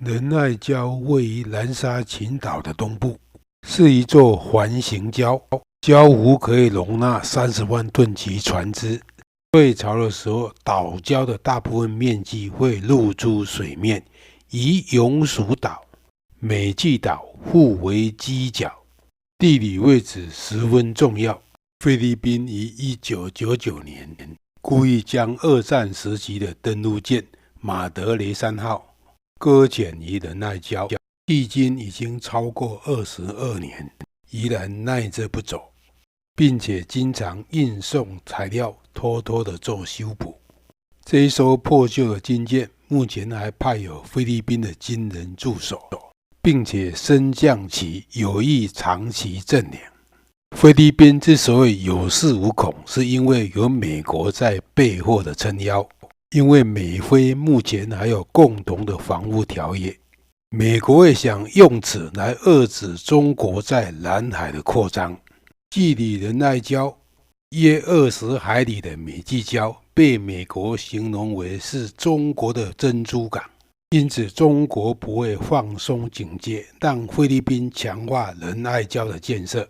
仁爱礁位于南沙群岛的东部，是一座环形礁，礁湖可以容纳30万吨级船只。退潮的时候，岛礁的大部分面积会露出水面，与永暑岛、美济岛互为犄角，地理位置十分重要。菲律宾于1999年故意将二战时期的登陆舰马德雷3号搁浅于仁爱礁，距今已经超过22年，依然耐着不走，并且经常运送材料偷偷的做修补。这一艘破旧的军舰目前还派有菲律宾的军人驻守，并且升降旗有意长期镇领。菲律宾之所以有恃无恐，是因为有美国在背后的撑腰。因为美菲目前还有共同的防务条约，美国也想用此来遏制中国在南海的扩张。距离仁爱礁约20海里的美济礁被美国形容为是中国的珍珠港，因此中国不会放松警戒，让菲律宾强化仁爱礁的建设。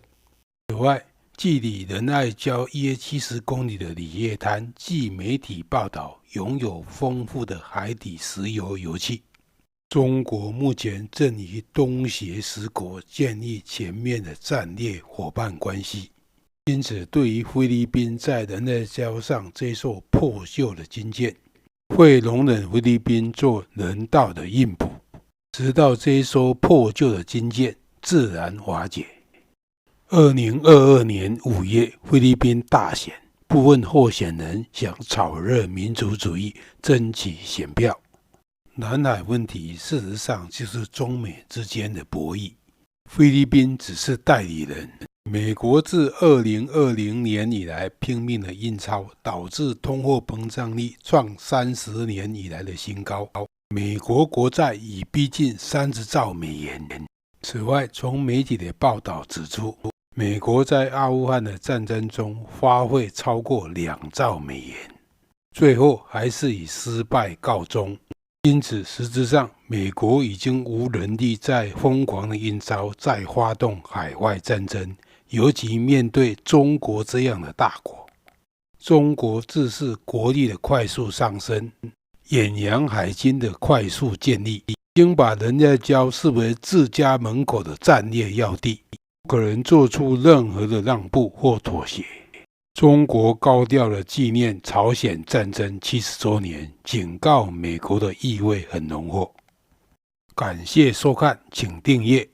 此外，距离仁爱礁约70公里的里叶滩，据媒体报道，拥有丰富的海底石油油气。中国目前正与东协10国建立全面的战略伙伴关系，因此对于菲律宾在仁爱礁上这艘破旧的军舰，会容忍菲律宾做人道的运补，直到这一艘破旧的军舰自然瓦解。2022年5月，菲律宾大选，部分候选人想炒热民族主义，争取选票。南海问题事实上就是中美之间的博弈，菲律宾只是代理人。美国自2020年以来拼命的印钞，导致通货膨胀率创30年以来的新高，美国国债已逼近30兆美元。此外，从媒体的报道指出，美国在阿富汗的战争中花费超过2兆美元，最后还是以失败告终。因此，实质上，美国已经无能力再疯狂的印钞，再发动海外战争，尤其面对中国这样的大国。中国自是国力的快速上升，远洋海军的快速建立，已经把仁爱礁视为自家门口的战略要地，不可能做出任何的让步或妥协。中国高调的纪念朝鲜战争70周年，警告美国的意味很浓厚。感谢收看，请订阅。